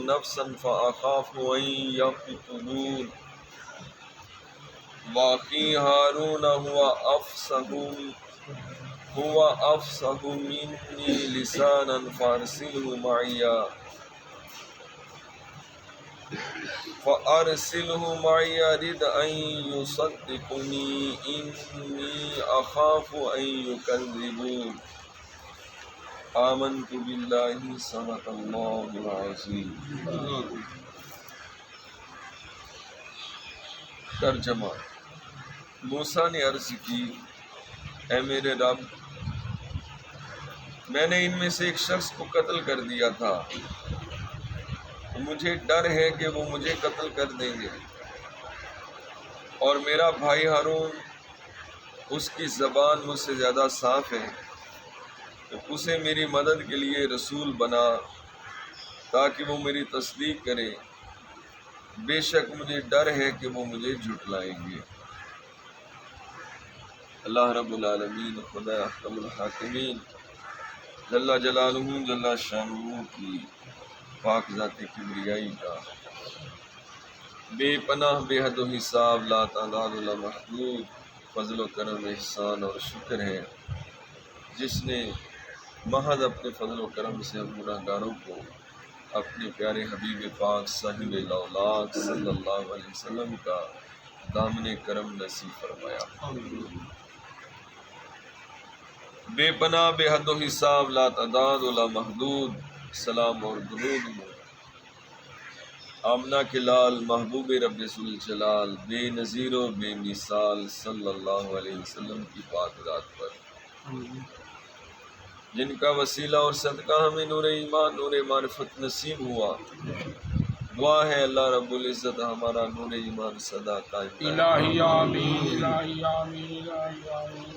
نفسا فأخاف أن يقتلون وأخي هارون هو أفصح مني لسانا فأرسله معي يرد أن يصدقني إني أخاف أن يكذبون آمنت بالله صدق الله العظيم۔ ترجمہ۔ موسیٰ نے عرض کی، اے میرے رب، میں نے ان میں سے ایک شخص کو قتل کر دیا تھا، مجھے ڈر ہے کہ وہ مجھے قتل کر دیں گے، اور میرا بھائی ہارون، اس کی زبان مجھ سے زیادہ صاف ہے، تو اسے میری مدد کے لیے رسول بنا تاکہ وہ میری تصدیق کرے، بے شک مجھے ڈر ہے کہ وہ مجھے جھٹلائیں گے۔ اللہ رب العالمین خدا احکم الحاکمین جل جلالہ جل شانہ کی پاک ذات کبریائی کا بے پناہ بے حد و حساب لا تعداد لا محدود فضل و کرم احسان اور شکر ہے، جس نے محض اپنے فضل و کرم سے ہم گناہگاروں کو اپنے پیارے حبیب پاک صاحب الاولاق صلی اللہ علیہ وسلم کا دامن کرم نصیب فرمایا۔ بے پناہ بے حد و حساب لا تعداد لا محدود سلام اور درود آمنہ کے لال محبوب رب ذوالجلال بے نظیر و بے مثال صلی اللہ علیہ وسلم کی پاک ذات پر، جن کا وسیلہ اور صدقہ ہمیں نور ایمان نور معرفت نصیب ہوا۔ دعا ہے اللہ رب العزت ہمارا نور ایمان صدا قائم رکھے۔ الہی آمین، الہی آمین، الہی آمین۔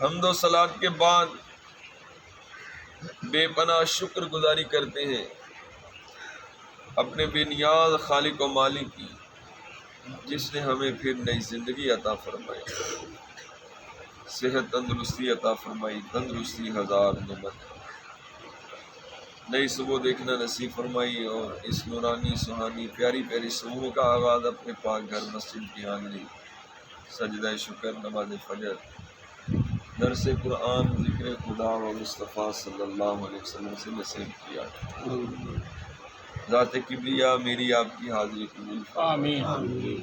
حمد و صلات کے بعد بے پناہ شکر گزاری کرتے ہیں اپنے بے نیاز خالق و مالک کی، جس نے ہمیں پھر نئی زندگی عطا فرمائی، صحت تندرستی عطا فرمائی، تندرستی ہزار نعمت، نئی صبح دیکھنا نصیب فرمائی، اور اس نورانی سہانی پیاری پیاری صبح کا آغاز اپنے پاک گھر مسجد کی حاضری، سجدہ شکر، نماز فجر، درس قرآن، ذکر خدا و مصطفیٰ صلی اللہ علیہ وسلم سے نصیب کیا۔ ذات کبریا میری آپ کی حاضری قبول فرمائے، آمین۔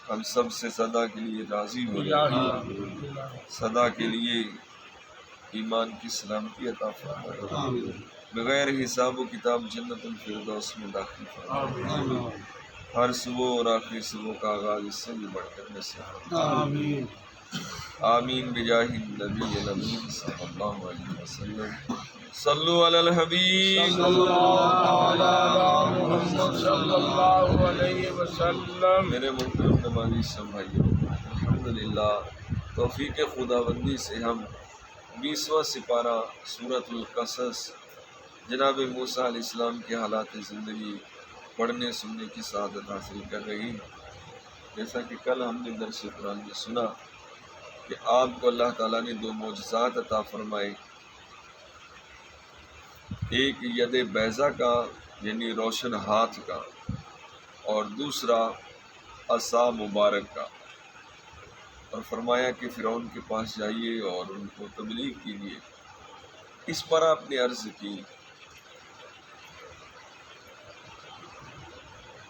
ہم سب سے صدا کے لیے راضی ہو الہی جائے، آمین۔ صدا کے لیے ایمان کی سلامتی عطا فرمائے، بغیر حساب و کتاب جنت الفردوس میں داخل فرمائے، آمین۔ ہر صبح اور آخری صبح کا آغاز اس سے بھی بڑھ کر نصیب فرمائے۔ آمین۔ آمین بجاہ النبی الامین صلی اللہ علیہ وسلم۔ صلو علی الحبیب صلی اللہ علی محمد صلی اللہ علیہ وسلم۔ میرے محترم نمازی سب بھائیوں، الحمدللہ توفیق خداوندی سے ہم 20واں سپارہ سورۃ القصص جناب موسیٰ علیہ السلام کے حالات زندگی پڑھنے سننے کی سعادت حاصل کر رہی ہیں۔ جیسا کہ کل ہم نے درس قرآن میں سنا کہ آپ کو اللہ تعالیٰ نے 2 معجزات عطا فرمائے، ایک ید بیضا کا یعنی روشن ہاتھ کا، اور دوسرا عصا مبارک کا، اور فرمایا کہ فرعون کے پاس جائیے اور ان کو تبلیغ کیجیے۔ اس پر آپ نے عرض کی،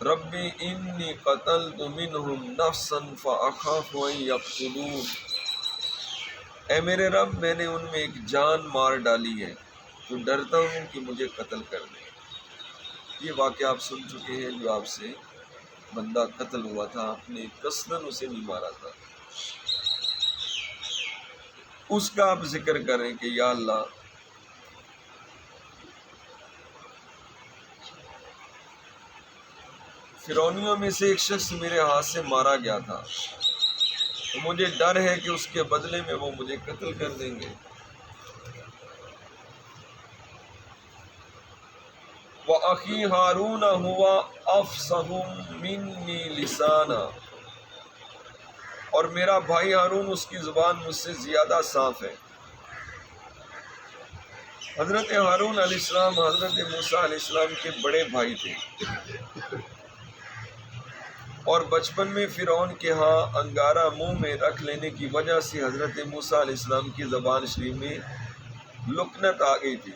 رب انی قتلت منہم نفسا فاخاف ان یقتلون، اے میرے رب میں نے ان میں ایک جان مار ڈالی ہے تو ڈرتا ہوں کہ مجھے قتل کر دیں۔ یہ واقعہ آپ سن چکے ہیں، جو آپ سے بندہ قتل ہوا تھا، آپ نے قصداً اسے نہیں مارا تھا، اس کا آپ ذکر کریں کہ یا اللہ فرعونیوں میں سے ایک شخص میرے ہاتھ سے مارا گیا تھا، تو مجھے ڈر ہے کہ اس کے بدلے میں وہ مجھے قتل کر دیں گے۔ وَأَخِي هَارُونَ هُوَ أَفْصَحُ مِنِّي لِسَانًا، اور میرا بھائی ہارون، اس کی زبان مجھ سے زیادہ صاف ہے۔ حضرت ہارون علیہ السلام حضرت موسیٰ علیہ السلام کے بڑے بھائی تھے، اور بچپن میں فرعون کے ہاں انگارہ منہ میں رکھ لینے کی وجہ سے حضرت موسیٰ علیہ السلام کی زبان شریف میں لکنت آ گئی تھی۔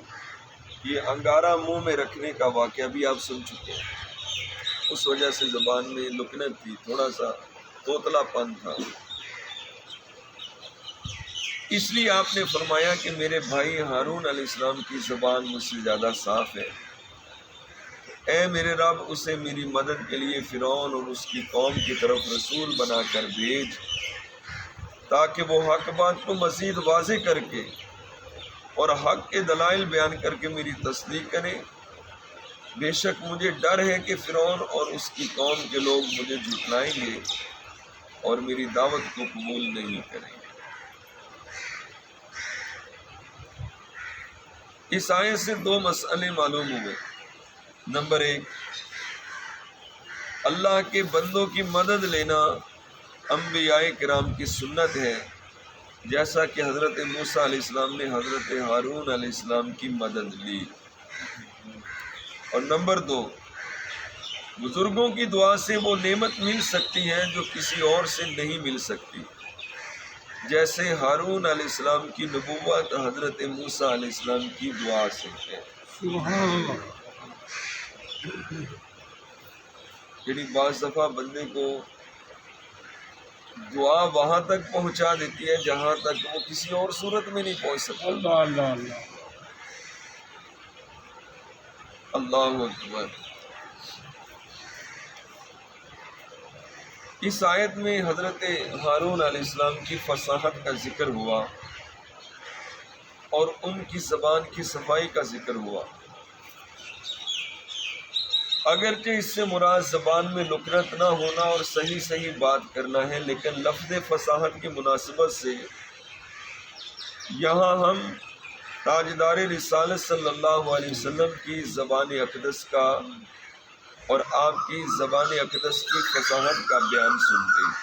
یہ انگارہ منہ میں رکھنے کا واقعہ بھی آپ سن چکے ہیں، اس وجہ سے زبان میں لکنت تھی، تھوڑا سا توتلا پن تھا۔ اس لیے آپ نے فرمایا کہ میرے بھائی ہارون علیہ السلام کی زبان مجھ سے زیادہ صاف ہے، اے میرے رب اسے میری مدد کے لیے فرعون اور اس کی قوم کی طرف رسول بنا کر بھیج، تاکہ وہ حق بات کو مزید واضح کر کے اور حق کے دلائل بیان کر کے میری تصدیق کریں۔ بے شک مجھے ڈر ہے کہ فرعون اور اس کی قوم کے لوگ مجھے جھٹلائیں گے اور میری دعوت کو قبول نہیں کریں گے۔ اس آیت سے دو مسئلے معلوم ہوئے۔ نمبر 1، اللہ کے بندوں کی مدد لینا انبیاء کرام کی سنت ہے، جیسا کہ حضرت موسیٰ علیہ السلام نے حضرت ہارون علیہ السلام کی مدد لی۔ اور نمبر 2، بزرگوں کی دعا سے وہ نعمت مل سکتی ہے جو کسی اور سے نہیں مل سکتی، جیسے ہارون علیہ السلام کی نبوت حضرت موسیٰ علیہ السلام کی دعا سے ہے۔ سبحان اللہ۔ یعنی بعض دفعہ بندے کو دعا وہاں تک پہنچا دیتی ہے جہاں تک وہ کسی اور صورت میں نہیں پہنچ سکتا۔ اللہ اللہ اللہ۔ اللہ اکبر۔ اس آیت میں حضرت ہارون علیہ السلام کی فصاحت کا ذکر ہوا اور ان کی زبان کی صفائی کا ذکر ہوا۔ اگرچہ اس سے مراد زبان میں لکنت نہ ہونا اور صحیح صحیح بات کرنا ہے، لیکن لفظ فصاحت کی مناسبت سے یہاں ہم تاجدار رسالت صلی اللہ علیہ وسلم کی زبان اقدس کا اور آپ کی زبان اقدس کی فصاحت کا بیان سنتے ہیں۔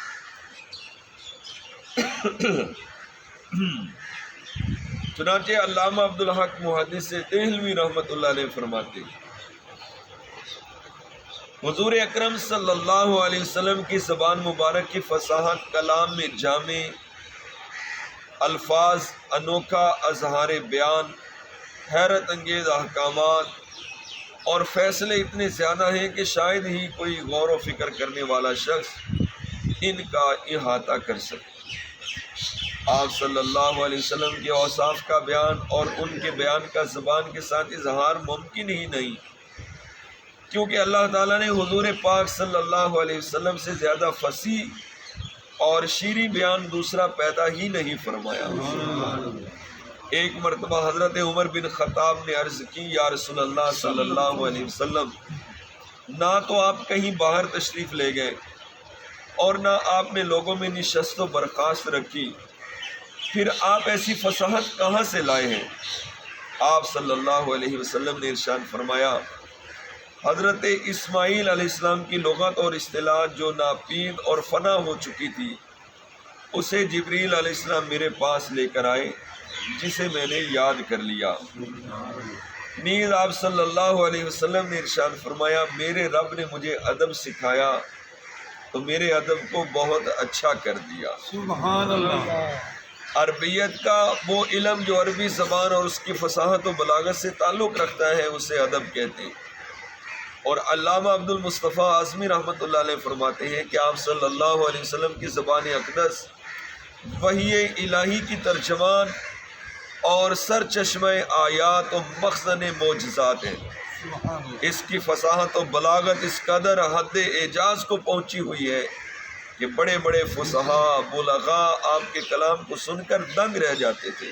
چنانچہ علامہ عبدالحق محدث دہلوی رحمۃ اللہ علیہ فرماتے ہیں، حضور اکرم صلی اللہ علیہ وسلم کی زبان مبارک کی فصاحت، کلام میں جامع الفاظ، انوکھا اظہار بیان، حیرت انگیز احکامات اور فیصلے اتنے زیادہ ہیں کہ شاید ہی کوئی غور و فکر کرنے والا شخص ان کا احاطہ کر سکے۔ آپ صلی اللہ علیہ وسلم کے اوصاف کا بیان اور ان کے بیان کا زبان کے ساتھ اظہار ممکن ہی نہیں، کیونکہ اللہ تعالیٰ نے حضور پاک صلی اللہ علیہ وسلم سے زیادہ فصیح اور شیریں بیان دوسرا پیدا ہی نہیں فرمایا۔ ایک مرتبہ حضرت عمر بن خطاب نے عرض کی، یا رسول اللہ صلی اللہ علیہ وسلم، نہ تو آپ کہیں باہر تشریف لے گئے اور نہ آپ نے لوگوں میں نشست و برخاست رکھی، پھر آپ ایسی فصاحت کہاں سے لائے ہیں؟ آپ صلی اللہ علیہ وسلم نے ارشاد فرمایا، حضرت اسماعیل علیہ السلام کی لغت اور اصطلاحات جو ناپید اور فنا ہو چکی تھی، اسے جبریل علیہ السلام میرے پاس لے کر آئے، جسے میں نے یاد کر لیا۔ نیز آپ صلی اللہ علیہ وسلم نے ارشاد فرمایا، میرے رب نے مجھے ادب سکھایا تو میرے ادب کو بہت اچھا کر دیا۔ سبحان اللہ۔ عربیت کا وہ علم جو عربی زبان اور اس کی فصاحت و بلاغت سے تعلق رکھتا ہے، اسے ادب کہتے ہیں۔ اور علامہ عبد المصطفیٰ اعظمی رحمۃ اللہ علیہ فرماتے ہیں کہ آپ صلی اللہ علیہ وسلم کی زبان اقدس وحی الہی کی ترجمان اور سر چشمہ آیات و مخزن معجزات ہیں۔ اس کی فصاحت و بلاغت اس قدر حد اعجاز کو پہنچی ہوئی ہے کہ بڑے بڑے فصحاء بلغاء آپ کے کلام کو سن کر دنگ رہ جاتے تھے،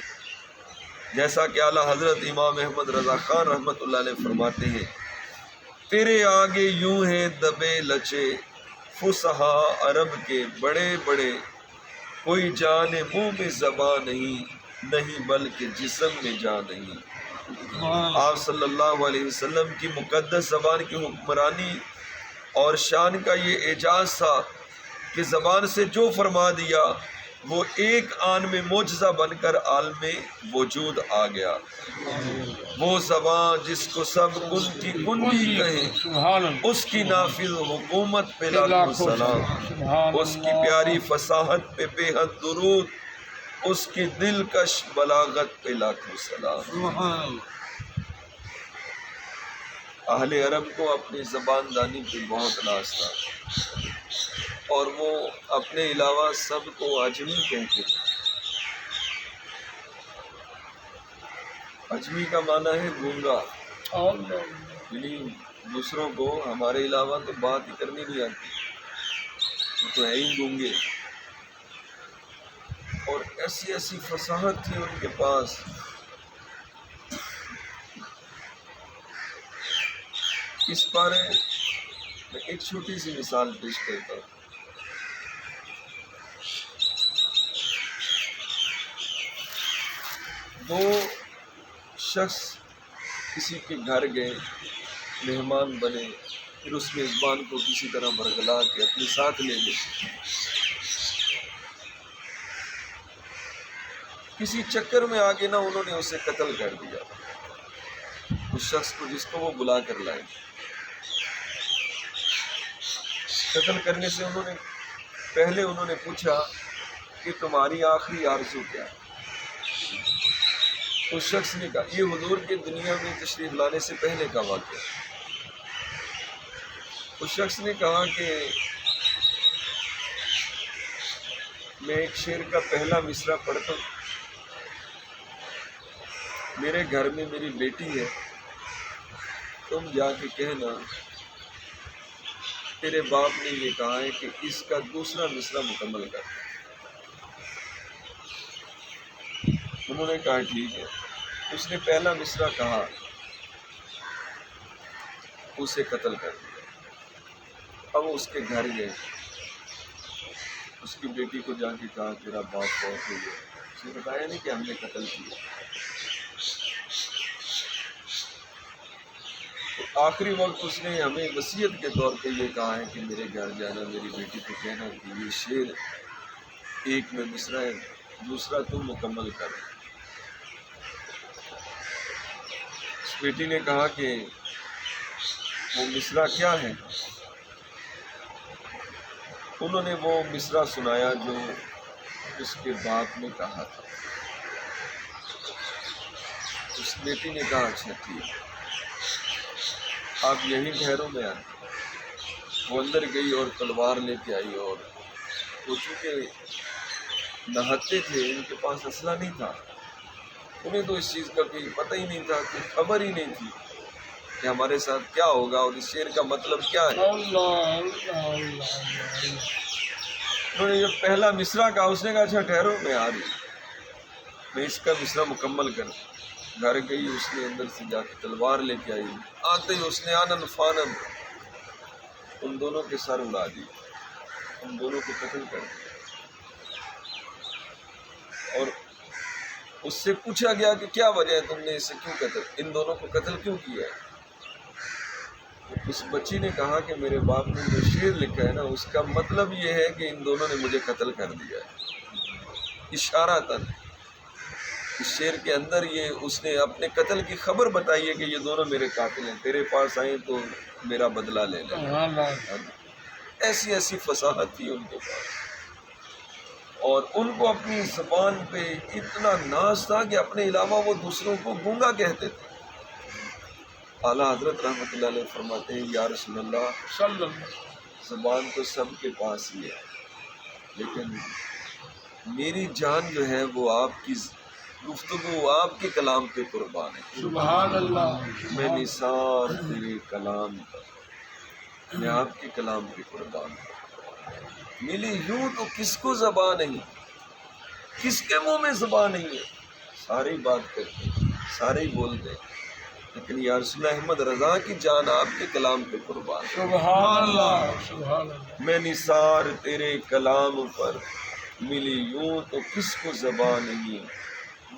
جیسا کہ اعلیٰ حضرت امام احمد رضا خان رحمۃ اللہ علیہ فرماتے ہیں، تیرے آگے یوں ہیں دبے لچے فصحاء عرب کے بڑے بڑے، کوئی جان منہ میں زبان نہیں بلکہ جسم میں جان نہیں۔ آپ صلی اللہ علیہ وسلم کی مقدس زبان کی حکمرانی اور شان کا یہ اعجاز تھا کہ زبان سے جو فرما دیا وہ ایک آن میں معجزہ بن کر عالم وجود آ گیا۔ وہ زبان جس کو سب کن کی کنجی کہیں، سبحان اللہ، اس کی نافذ حکومت پہ لاکھوں سلام، اس کی پیاری فصاحت پہ بے حد درود، اس کی دلکش بلاغت پہ لاکھوں سلام۔ سبحان اللہ۔ اہل عرب کو اپنی زبان دانی پہ بہت ناز تھا، اور وہ اپنے علاوہ سب کو اجمی کہتے تھے۔ اجمی کا معنی ہے گونگا، یعنی دوسروں کو ہمارے علاوہ تو بات ہی کرنی نہیں آتی، وہ تو ہے ہی گونگے۔ اور ایسی ایسی فصاحت تھی ان کے پاس، اس بارے میں ایک چھوٹی سی مثال پیش کرتا ہوں۔ دو شخص کسی کے گھر گئے، مہمان بنے، پھر اس میزبان کو کسی طرح برگلا کے اپنے ساتھ لے گئے۔ کسی چکر میں آگے نہ انہوں نے اسے قتل کر دیا، اس شخص کو جس کو وہ بلا کر لائے۔ قتل کرنے سے پہلے انہوں نے پوچھا کہ تمہاری آخری آرزو کیا ہے؟ اس شخص نے کہا، یہ حضور کے دنیا میں تشریف لانے سے پہلے کا واقعہ۔ اس شخص نے کہا کہ میں ایک شعر کا پہلا مصرع پڑھتا ہوں۔ میرے گھر میں میری بیٹی ہے، تم جا کے کہنا تیرے باپ نے یہ کہا ہے کہ اس کا دوسرا مصرع مکمل کر۔ انہوں نے کہا ٹھیک ہے۔ اس نے پہلا مصرع کہا، اسے قتل کر دیا۔ اب وہ اس کے گھر گئے، اس کی بیٹی کو جا کے کہا تیرا باپ بہت ہوئی ہے۔ اس نے بتایا نہیں کہ ہم نے قتل کیا۔ تو آخری وقت اس نے ہمیں وصیت کے طور پہ یہ کہا ہے کہ میرے گھر جانا، میری بیٹی کو کہنا کہ یہ شعر ایک میں مصرع ہے، دوسرا تم مکمل کر۔ اس بیٹی نے کہا کہ وہ مصرع کیا ہے؟ انہوں نے وہ مصرع سنایا جو اس کے باپ نے کہا تھا۔ اس بیٹی نے کہا اچھا ٹھیک، آپ یہیں ٹھہرو میں آتے۔ وہ اندر گئی اور تلوار لے کے آئی، اور وہ چونکہ نہتے تھے، ان کے پاس اسلحہ نہیں تھا، انہیں تو اس چیز کا کوئی پتہ ہی نہیں تھا، کوئی خبر ہی نہیں تھی کہ ہمارے ساتھ کیا ہوگا اور اس شعر کا مطلب کیا ہے۔ انہوں نے جب پہلا مصرع کہا، اس نے کہا اچھا ٹھہرو میں آ رہی، میں اس کا مصرع مکمل کر۔ گھر گئی، اس نے اندر سے جا کے تلوار لے کے آئی، آتے ہی اس نے آنن فانن ان دونوں کے سر اڑا دی، ان دونوں کو قتل کر دیا۔ اور اس سے پوچھا گیا کہ کیا وجہ ہے، تم نے اسے کیوں قتل، ان دونوں کو قتل کیوں کیا ہے؟ اس بچی نے کہا کہ میرے باپ نے جو شعر لکھا ہے نا، اس کا مطلب یہ ہے کہ ان دونوں نے مجھے قتل کر دیا ہے، اشارتاً۔ اس شعر کے اندر یہ اس نے اپنے قتل کی خبر بتائی ہے کہ یہ دونوں میرے قاتل ہیں، تیرے پاس آئے تو میرا بدلہ لے لیں۔ ایسی ایسی فصاحت تھی ان کے پاس، اور ان کو اپنی زبان پہ اتنا ناز تھا کہ اپنے علاوہ وہ دوسروں کو گونگا کہتے تھے۔ اعلیٰ حضرت رحمۃ اللہ علیہ فرماتے ہیں، یا رسول اللہ، زبان تو سب کے پاس ہی ہے، لیکن میری جان جو ہے وہ آپ کی گفتگو، آپ کے کلام پہ قربان ہے۔ سبحان اللہ۔ میں نثار تیرے کلام پر، میں آپ کے کلام پہ قربان ہوں۔ ملی یوں تو کس کو زبان نہیں، کس کے منہ میں زبان نہیں ہے، سارے بات کرتے، سارے بولتے، لیکن یا رسول اللہ، احمد رضا کی جان آپ کے کلام پہ قربان ہے۔ سبحان اللہ، سبحان اللہ۔ میں نثار تیرے کلام پر، ملی یوں تو کس کو زبان نہیں،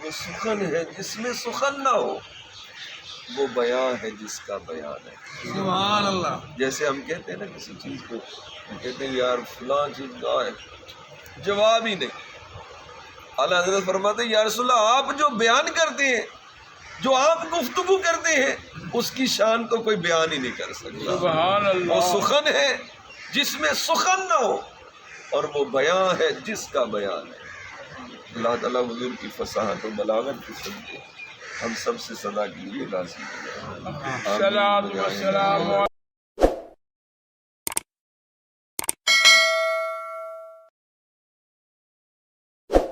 وہ سخن ہے جس میں سخن نہ ہو، وہ بیان ہے جس کا بیان ہے۔ سبحان اللہ۔ جیسے ہم کہتے ہیں نا کسی چیز کو، ہم کہتے ہیں یار فلاں چیز کا جواب ہی نہیں، اعلیٰ حضرت فرماتے ہیں یا رسول اللہ آپ جو بیان کرتے ہیں، جو آپ گفتگو کرتے ہیں، اس کی شان تو کوئی بیان ہی نہیں کر سکتا۔ سبحان اللہ۔ وہ سخن ہے جس میں سخن نہ ہو، اور وہ بیان ہے جس کا بیان ہے۔ اللہ تعالیٰ حضور کی فصاحت و بلاغت کی صدقے ہم سب سے صدا کے لیے راضی ہو جائے۔ السلام